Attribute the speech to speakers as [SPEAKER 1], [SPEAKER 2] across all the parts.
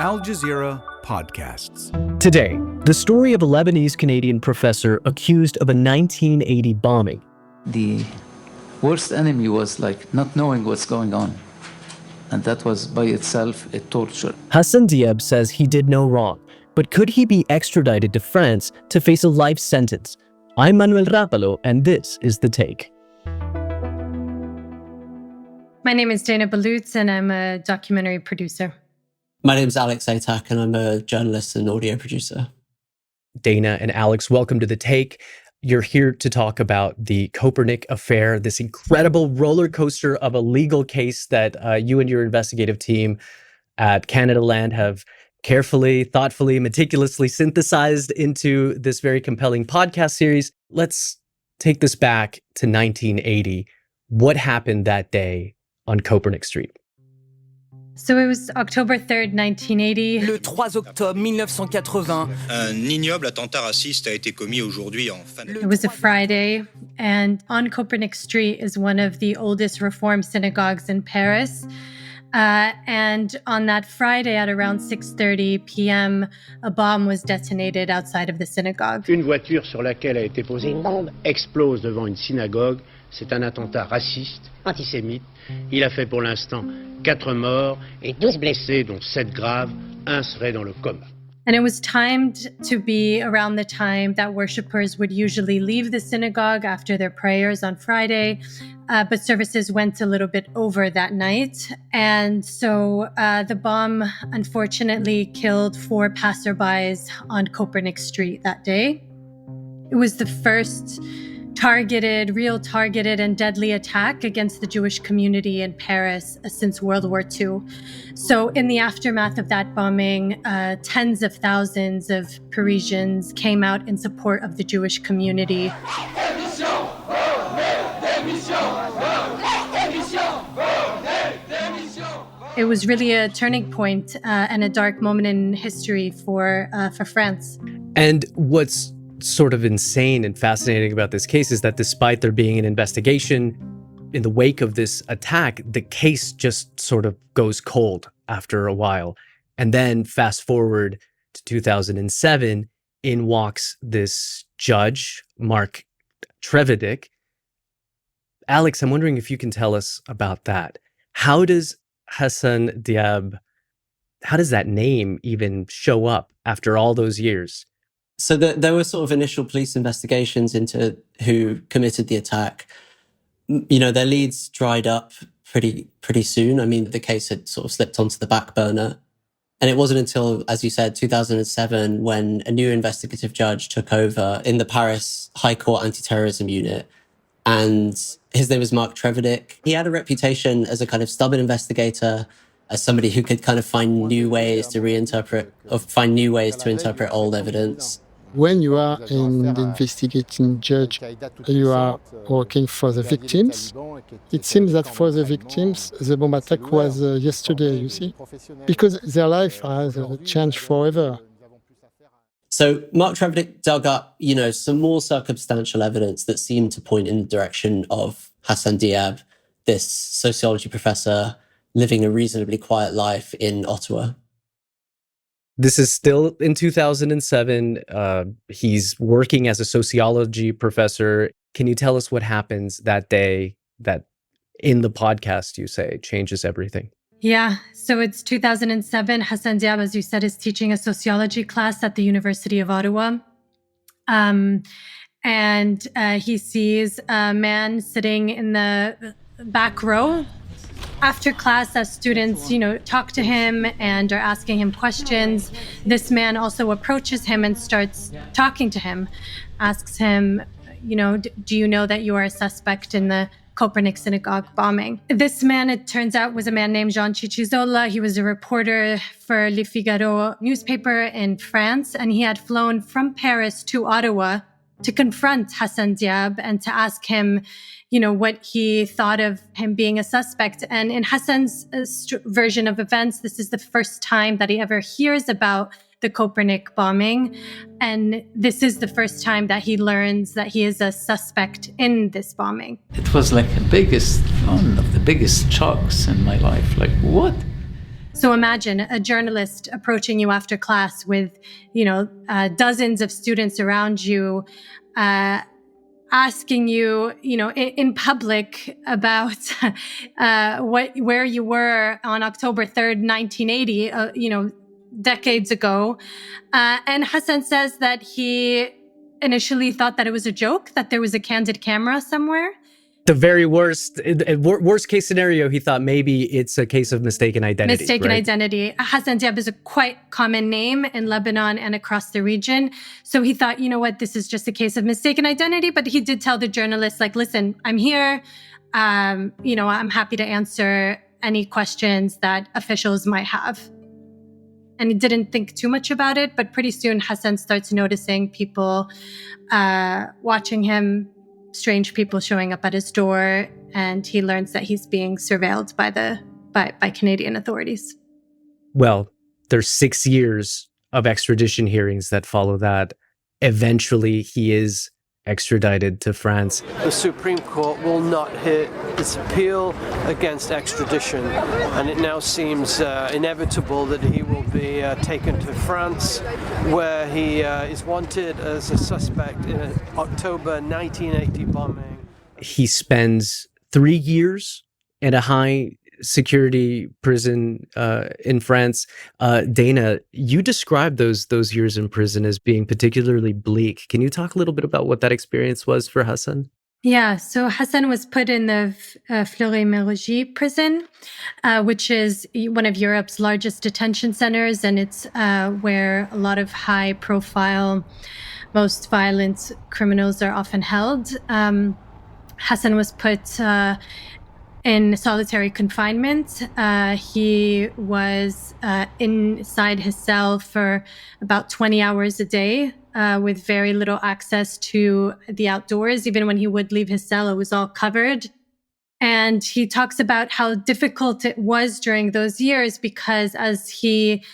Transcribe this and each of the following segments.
[SPEAKER 1] Al Jazeera podcasts.
[SPEAKER 2] Today, the story of a Lebanese-Canadian professor accused of a 1980 bombing.
[SPEAKER 3] The worst enemy was like not knowing what's going on. And that was by itself a torture.
[SPEAKER 2] Hassan Diab says he did no wrong, but could he be extradited to France to face a life sentence? I'm Manuel Rápalo, and this is The Take.
[SPEAKER 4] My name is Dana Ballout, and I'm a documentary producer.
[SPEAKER 5] My name's Alex Atack, and I'm a journalist and audio producer.
[SPEAKER 2] Dana and Alex, welcome to The Take. You're here to talk about the Copernic Affair, this incredible roller coaster of a legal case that you and your investigative team at Canada Land have carefully, thoughtfully, meticulously synthesized into this very compelling podcast series. Let's take this back to 1980. What happened that day on Copernic Street?
[SPEAKER 4] So it was October 3rd, 1980.
[SPEAKER 6] Le 3 octobre 1980.
[SPEAKER 7] Un ignoble attentat raciste a été commis aujourd'hui en fin de...
[SPEAKER 4] It was a Friday, and on Copernic Street is one of the oldest Reform synagogues in Paris. And on that Friday at around 6:30 p.m., a bomb was detonated outside of the synagogue.
[SPEAKER 8] Une voiture sur laquelle a été posée une bombe explose devant une synagogue. C'est un attentat raciste, antisémite. Il a fait pour l'instant 4 morts et 12 blessés, dont 7 graves. Un serait dans le coma.
[SPEAKER 4] And it was timed to be around the time that worshipers would usually leave the synagogue after their prayers on Friday. But services went a little bit over that night. And so the bomb unfortunately killed 4 passerbys on Copernic Street that day. It was the first real targeted and deadly attack against the Jewish community in Paris since World War II. So in the aftermath of that bombing, tens of thousands of Parisians came out in support of the Jewish community. It was really a turning point and a dark moment in history for France.
[SPEAKER 2] And what's sort of insane and fascinating about this case is that despite there being an investigation in the wake of this attack, the case just sort of goes cold after a while. And then fast forward to 2007, in walks this judge, Marc Trevedick. Alex, I'm wondering if you can tell us about that. How does Hassan Diab, how does that name even show up after all those years?
[SPEAKER 5] So there were sort of initial police investigations into who committed the attack. You know, their leads dried up pretty soon. I mean, the case had sort of slipped onto the back burner. And it wasn't until, as you said, 2007, when a new investigative judge took over in the Paris High Court Anti-Terrorism Unit. And his name was Marc Trevedick. He had a reputation as a kind of stubborn investigator, as somebody who could kind of find new ways to interpret old evidence.
[SPEAKER 9] When you are an investigating judge, you are working for the victims. It seems that for the victims, the bomb attack was yesterday, you see, because their life has changed forever.
[SPEAKER 5] So Marc Trevedick dug up, some more circumstantial evidence that seemed to point in the direction of Hassan Diab, this sociology professor living a reasonably quiet life in Ottawa.
[SPEAKER 2] This is still in 2007. He's working as a sociology professor. Can you tell us what happens that day that in the podcast you say changes everything?
[SPEAKER 4] Yeah, so it's 2007. Hassan Diab, as you said, is teaching a sociology class at the University of Ottawa. And he sees a man sitting in the back row. After class, as students, talk to him and are asking him questions, this man also approaches him and starts talking to him, asks him, do you know that you are a suspect in the Copernic synagogue bombing? This man, it turns out, was a man named Jean Chichizola. He was a reporter for Le Figaro newspaper in France, and he had flown from Paris to Ottawa to confront Hassan Diab and to ask him, what he thought of him being a suspect. And in Hassan's version of events, this is the first time that he ever hears about the Copernic bombing. And this is the first time that he learns that he is a suspect in this bombing.
[SPEAKER 3] It was like one of the biggest shocks in my life. Like, what?
[SPEAKER 4] So imagine a journalist approaching you after class with, dozens of students around you, asking you, in public about where you were on October 3rd, 1980, decades ago. And Hassan says that he initially thought that it was a joke, that there was a candid camera somewhere.
[SPEAKER 2] The very worst case scenario, he thought maybe it's a case of mistaken identity.
[SPEAKER 4] Mistaken identity. Hassan Diab is a quite common name in Lebanon and across the region. So he thought, this is just a case of mistaken identity. But he did tell the journalist, listen, I'm here. I'm happy to answer any questions that officials might have. And he didn't think too much about it. But pretty soon, Hassan starts noticing people watching him, strange people showing up at his door, and he learns that he's being surveilled by Canadian authorities.
[SPEAKER 2] Well, there's 6 years of extradition hearings that follow that. Eventually, he is extradited to France.
[SPEAKER 10] The Supreme Court will not hear this appeal against extradition, and it now seems inevitable that he will be taken to France, where he is wanted as a suspect in an October 1980 bombing.
[SPEAKER 2] He spends 3 years in a high security prison in France. Dana, you described those years in prison as being particularly bleak. Can you talk a little bit about what that experience was for Hassan?
[SPEAKER 4] Yeah, so Hassan was put in the Fleury-Mérogis prison, which is one of Europe's largest detention centers, and it's where a lot of high-profile, most violent criminals are often held. Hassan was put in solitary confinement. He was inside his cell for about 20 hours a day, with very little access to the outdoors. Even when he would leave his cell, it was all covered. And he talks about how difficult it was during those years because, as he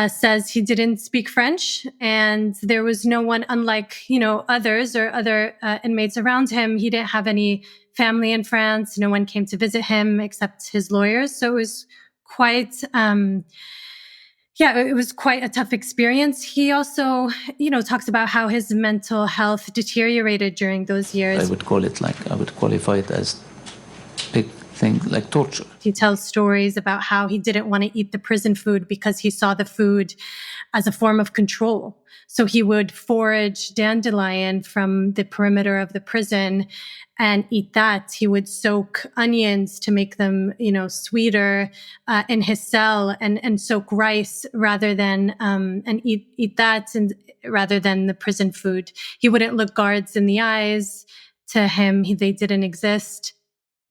[SPEAKER 4] says, he didn't speak French, and there was no one, unlike others or other inmates around him. He didn't have any family in France. No one came to visit him except his lawyers. So it was quite, it was quite a tough experience. He also, talks about how his mental health deteriorated during those years.
[SPEAKER 3] I would qualify it as big thing like torture.
[SPEAKER 4] He tells stories about how he didn't want to eat the prison food because he saw the food as a form of control. So he would forage dandelion from the perimeter of the prison and eat that. He would soak onions to make them, sweeter in his cell, and soak rice rather than and eat that rather than the prison food. He wouldn't look guards in the eyes. To him, they didn't exist.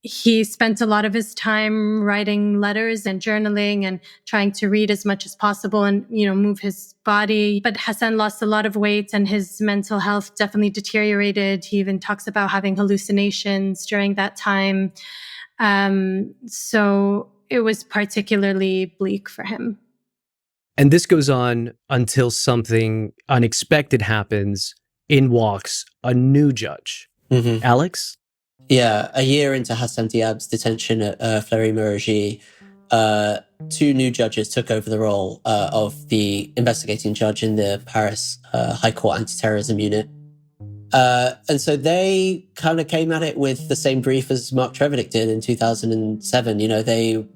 [SPEAKER 4] He spent a lot of his time writing letters and journaling and trying to read as much as possible and, move his body. But Hassan lost a lot of weight and his mental health definitely deteriorated. He even talks about having hallucinations during that time. So it was particularly bleak for him.
[SPEAKER 2] And this goes on until something unexpected happens. In walks a new judge. Mm-hmm. Alex?
[SPEAKER 5] Yeah, a year into Hassan Diab's detention at Fleury-Mérogis, 2 new judges took over the role of the investigating judge in the Paris High Court Anti-Terrorism Unit. And so they kind of came at it with the same brief as Mark Trevidick did in 2007.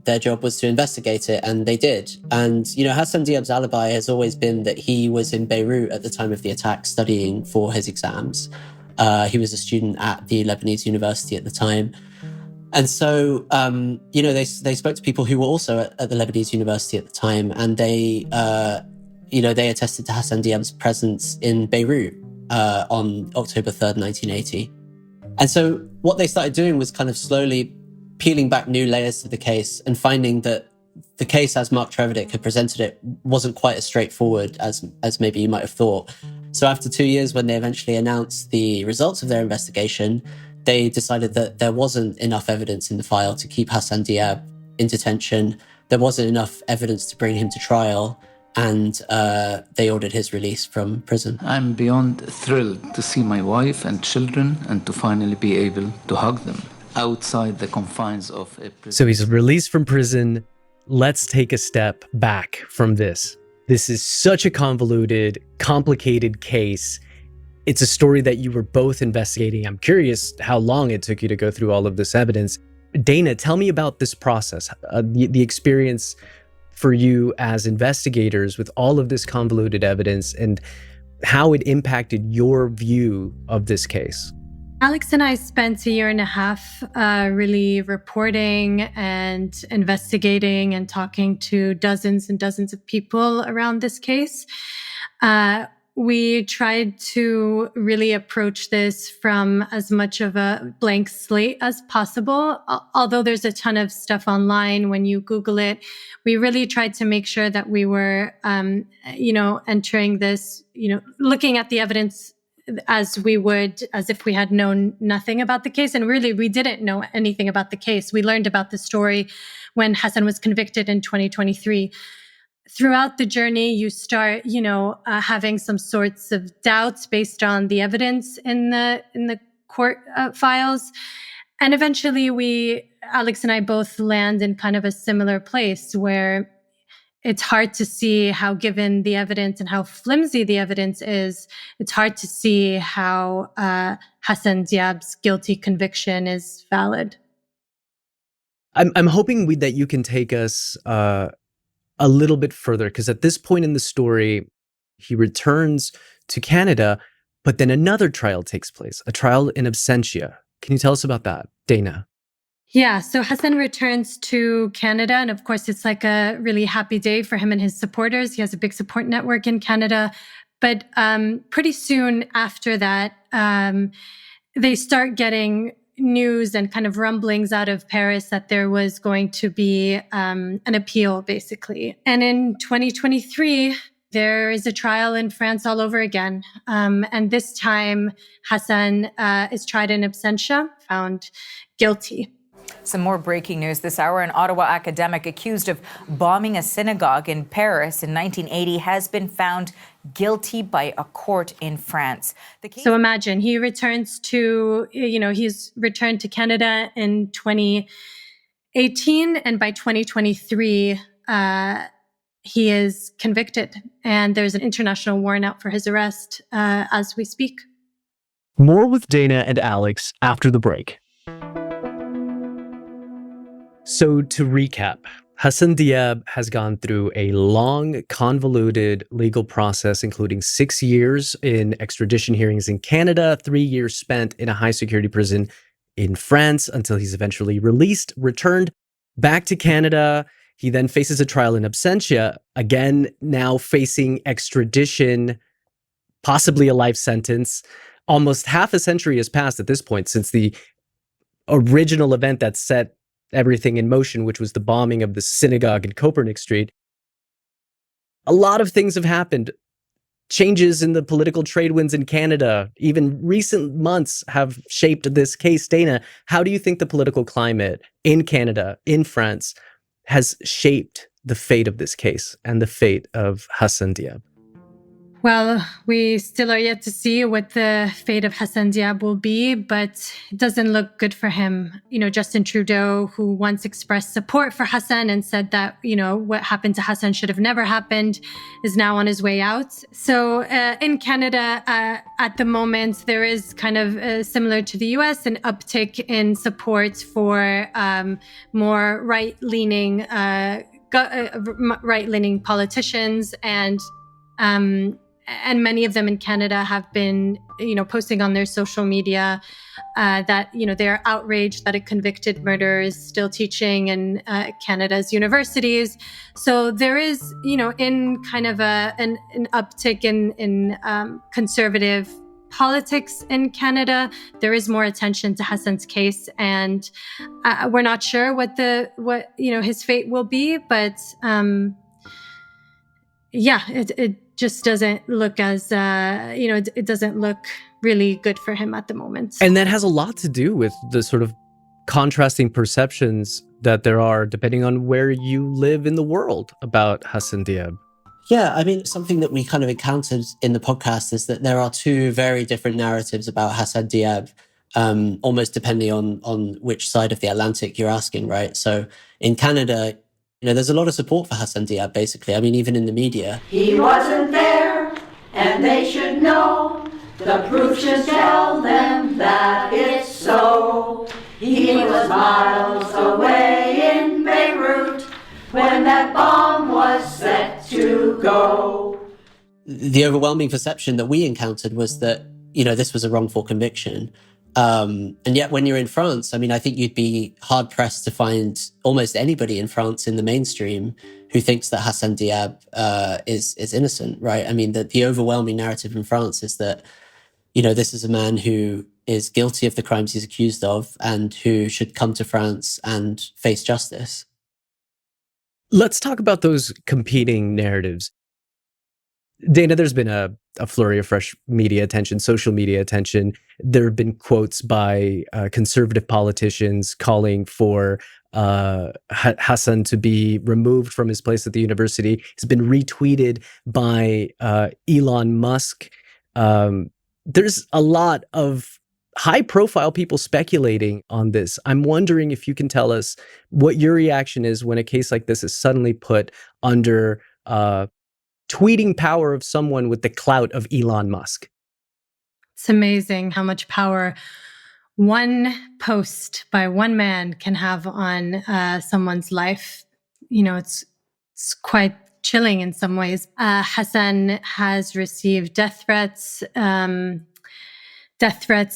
[SPEAKER 5] Their job was to investigate it, and they did. And, Hassan Diab's alibi has always been that he was in Beirut at the time of the attack studying for his exams. He was a student at the Lebanese University at the time. And so, they spoke to people who were also at the Lebanese University at the time, and they attested to Hassan Diab's presence in Beirut on October 3rd, 1980. And so what they started doing was kind of slowly peeling back new layers to the case and finding that the case, as Mark Trevidick had presented it, wasn't quite as straightforward as maybe you might have thought. So after 2 years, when they eventually announced the results of their investigation, they decided that there wasn't enough evidence in the file to keep Hassan Diab in detention. There wasn't enough evidence to bring him to trial, and they ordered his release from prison.
[SPEAKER 3] I'm beyond thrilled to see my wife and children and to finally be able to hug them outside the confines of a prison.
[SPEAKER 2] So he's released from prison, let's take a step back from this. This is such a convoluted, complicated case. It's a story that you were both investigating. I'm curious how long it took you to go through all of this evidence. Dana, tell me about this process, the experience for you as investigators with all of this convoluted evidence and how it impacted your view of this case.
[SPEAKER 4] Alex and I spent a year and a half really reporting and investigating and talking to dozens and dozens of people around this case. We tried to really approach this from as much of a blank slate as possible. Although there's a ton of stuff online when you Google it, we really tried to make sure that we were, entering this, looking at the evidence as if we had known nothing about the case. And really, we didn't know anything about the case. We learned about the story when Hassan was convicted in 2023. Throughout the journey, you start, having some sorts of doubts based on the evidence in the court files. And eventually Alex and I both land in kind of a similar place where it's hard to see how, given the evidence and how flimsy the evidence is, it's hard to see how Hassan Diab's guilty conviction is valid.
[SPEAKER 2] I'm hoping that you can take us a little bit further, because at this point in the story, he returns to Canada, but then another trial takes place, a trial in absentia. Can you tell us about that, Dana?
[SPEAKER 4] Yeah, so Hassan returns to Canada, and of course, it's like a really happy day for him and his supporters. He has a big support network in Canada. But pretty soon after that, they start getting news and kind of rumblings out of Paris that there was going to be an appeal, basically. And in 2023, there is a trial in France all over again. And this time, Hassan is tried in absentia, found guilty.
[SPEAKER 11] Some more breaking news this hour. An Ottawa academic accused of bombing a synagogue in Paris in 1980 has been found guilty by a court in France.
[SPEAKER 4] So imagine he's returned to Canada in 2018, and by 2023, he is convicted, and there's an international warrant out for his arrest as we speak.
[SPEAKER 2] More with Dana and Alex after the break. So to recap, Hassan Diab has gone through a long, convoluted legal process, including 6 years in extradition hearings in Canada, 3 years spent in a high-security prison in France until he's eventually released, returned back to Canada. He then faces a trial in absentia, again, now facing extradition, possibly a life sentence. Almost half a century has passed at this point since the original event that set everything in motion, which was the bombing of the synagogue in Copernic Street. A lot of things have happened. Changes in the political trade winds in Canada, even recent months, have shaped this case. Dana, how do you think the political climate in Canada, in France, has shaped the fate of this case and the fate of Hassan Diab?
[SPEAKER 4] Well, we still are yet to see what the fate of Hassan Diab will be, but it doesn't look good for him. Justin Trudeau, who once expressed support for Hassan and said that, what happened to Hassan should have never happened, is now on his way out. So in Canada, at the moment, there is kind of similar to the US, an uptick in support for more right-leaning politicians, and many of them in Canada have been, posting on their social media that, they're outraged that a convicted murderer is still teaching in Canada's universities. So there is, in kind of an uptick in conservative politics in Canada, there is more attention to Hassan's case, and we're not sure what his fate will be, but it just doesn't look as, it doesn't look really good for him at the moment.
[SPEAKER 2] And that has a lot to do with the sort of contrasting perceptions that there are depending on where you live in the world about Hassan Diab.
[SPEAKER 5] Yeah, I mean, something that we kind of encountered in the podcast is that there are two very different narratives about Hassan Diab, almost depending on which side of the Atlantic you're asking, right? So in Canada, You know, there's a lot of support for Hassan Diab, basically. I mean, even in the media.
[SPEAKER 12] He wasn't there, and they should know. The proof should tell them that it's so. He was miles away in Beirut when that bomb was set to go.
[SPEAKER 5] The overwhelming perception that we encountered was that, you know, this was a wrongful conviction. And yet when you're in France, I mean, I think you'd be hard pressed to find almost anybody in France in the mainstream who thinks that Hassan Diab is innocent, right? I mean, the overwhelming narrative in France is that, you know, this is a man who is guilty of the crimes he's accused of and who should come to France and face justice.
[SPEAKER 2] Let's talk about those competing narratives. Dana, there's been a flurry of fresh media attention, social media attention. There have been quotes by conservative politicians calling for Hassan to be removed from his place at the university. He's been retweeted by Elon Musk. There's a lot of high-profile people speculating on this. I'm wondering if you can tell us what your reaction is when a case like this is suddenly put under tweeting power of someone with the clout of Elon Musk.
[SPEAKER 4] It's amazing how much power one post by one man can have on someone's life. You know, it's quite chilling in some ways. Hassan has received death threats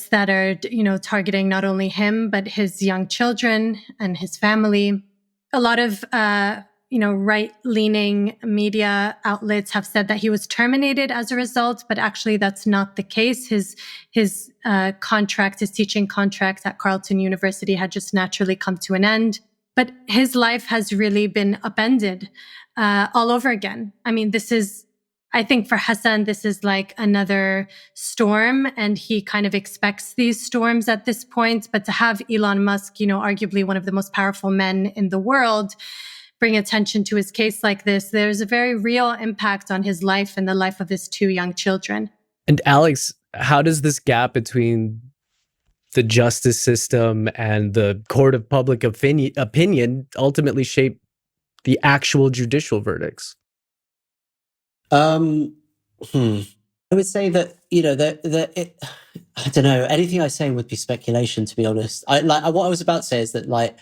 [SPEAKER 4] that are, you know, targeting not only him, but his young children and his family. A lot of right-leaning media outlets have said that he was terminated as a result, but actually that's not the case. His teaching contract at Carleton University had just naturally come to an end. But his life has really been upended all over again. I mean, I think for Hassan, this is like another storm, and he kind of expects these storms at this point. But to have Elon Musk, you know, arguably one of the most powerful men in the world, bring attention to his case like this, there's a very real impact on his life and the life of his two young children.
[SPEAKER 2] And Alex, how does this gap between the justice system and the court of public opinion ultimately shape the actual judicial verdicts?
[SPEAKER 5] I would say that, you know, I don't know, anything I say would be speculation, to be honest. What I was about to say is that, like,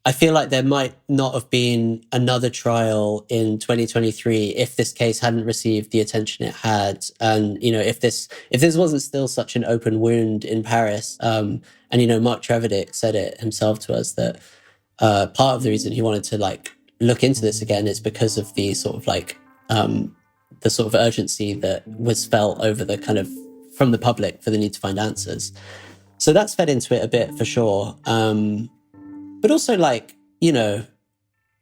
[SPEAKER 5] I feel like there might not have been another trial in 2023 if this case hadn't received the attention it had. And, you know, if this wasn't still such an open wound in Paris, and, you know, Mark Treverdick said it himself to us that part of the reason he wanted to, like, look into this again is because of the sort of, like, the sort of urgency that was felt over the kind of from the public for the need to find answers. So that's fed into it a bit for sure. But also, like, you know,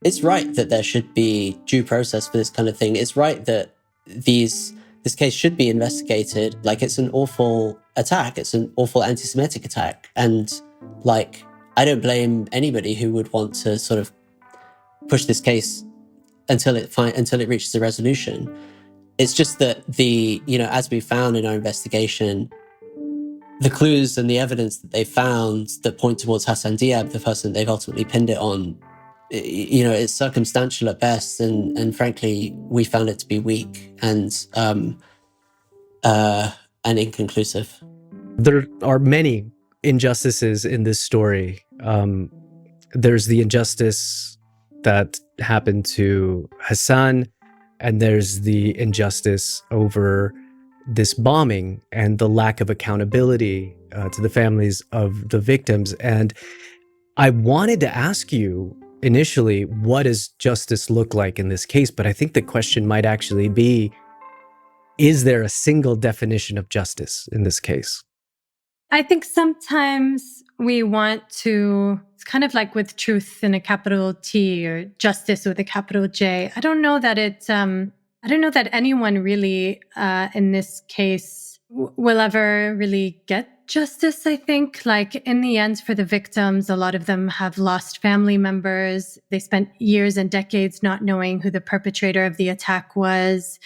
[SPEAKER 5] it's right that there should be due process for this kind of thing. It's right that this case should be investigated. Like, it's an awful attack. It's an awful anti-Semitic attack. And, like, I don't blame anybody who would want to sort of push this case until it reaches a resolution. It's just that as we found in our investigation, the clues and the evidence that they found that point towards Hassan Diab, the person they've ultimately pinned it on, you know, it's circumstantial at best, and frankly, we found it to be weak and inconclusive.
[SPEAKER 2] There are many injustices in this story. There's the injustice that happened to Hassan, and there's the injustice over this bombing and the lack of accountability to the families of the victims. And I wanted to ask you initially, what does justice look like in this case? But I think the question might actually be, is there a single definition of justice in this case?
[SPEAKER 4] I think sometimes we want to, it's kind of like with truth in a capital T or justice with a capital J. I don't know that anyone really in this case will ever really get justice, I think. Like, in the end, for the victims, a lot of them have lost family members. They spent years and decades not knowing who the perpetrator of the attack was.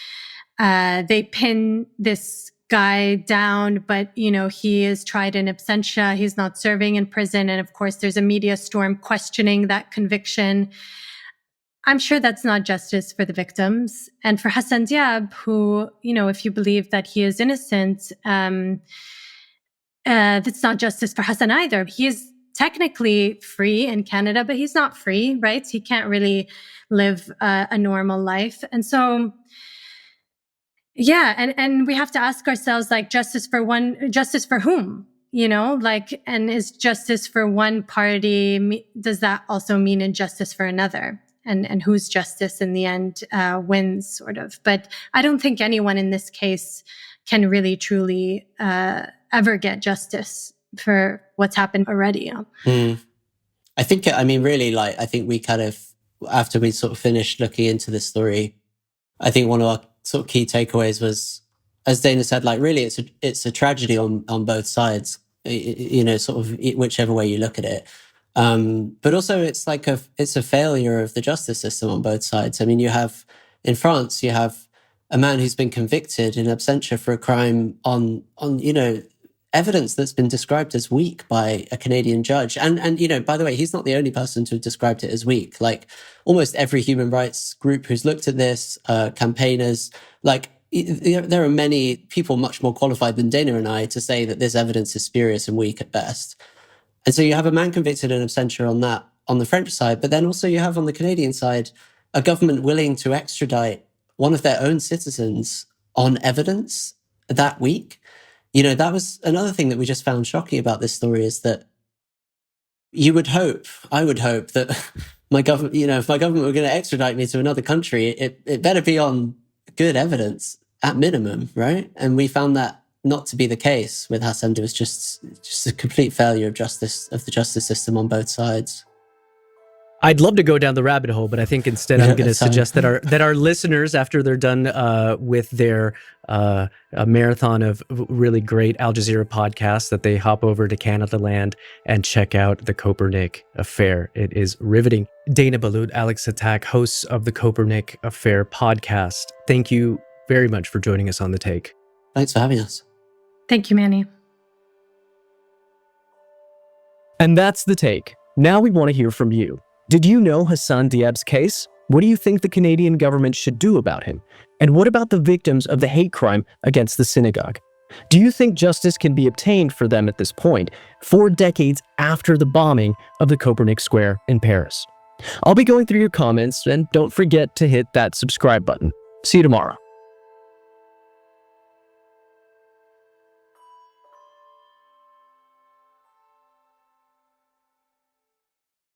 [SPEAKER 4] They pin this guy down, but, you know, he is tried in absentia. He's not serving in prison. And of course, there's a media storm questioning that conviction. I'm sure that's not justice for the victims. And for Hassan Diab, who, if you believe that he is innocent, that's not justice for Hassan either. He is technically free in Canada, but he's not free, right? He can't really live a normal life. And so, yeah, and we have to ask ourselves, like, justice for whom? And is justice for one party, does that also mean injustice for another? And whose justice in the end wins, sort of. But I don't think anyone in this case can really, truly ever get justice for what's happened already.
[SPEAKER 5] I think, I think we kind of, after we sort of finished looking into this story, I think one of our sort of key takeaways was, as Dana said, like, really it's a tragedy on both sides, sort of whichever way you look at it. But also it's like it's a failure of the justice system on both sides. I mean, in France, you have a man who's been convicted in absentia for a crime on evidence that's been described as weak by a Canadian judge. And by the way, he's not the only person to have described it as weak. Like, almost every human rights group who's looked at this, campaigners, like, there are many people much more qualified than Dana and I to say that this evidence is spurious and weak at best. And so you have a man convicted in absentia on that, on the French side, but then also you have on the Canadian side, a government willing to extradite one of their own citizens on evidence that week. That was another thing that we just found shocking about this story, is that I would hope that my government, if my government were going to extradite me to another country, it better be on good evidence at minimum, right? And we found that not to be the case with Hassan. It was just a complete failure of the justice system on both sides.
[SPEAKER 2] I'd love to go down the rabbit hole, but I think instead I'm going to suggest that our listeners, after they're done with their a marathon of really great Al Jazeera podcasts, that they hop over to Canada Land and check out the Copernic Affair. It is riveting. Dana Ballout, Alex Atack, hosts of the Copernic Affair podcast. Thank you very much for joining us on The Take.
[SPEAKER 5] Thanks for having us.
[SPEAKER 4] Thank you, Manny.
[SPEAKER 13] And that's The Take. Now we want to hear from you. Did you know Hassan Diab's case? What do you think the Canadian government should do about him? And what about the victims of the hate crime against the synagogue? Do you think justice can be obtained for them at this point, 4 decades after the bombing of the Copernic Square in Paris? I'll be going through your comments, and don't forget to hit that subscribe button. See you tomorrow.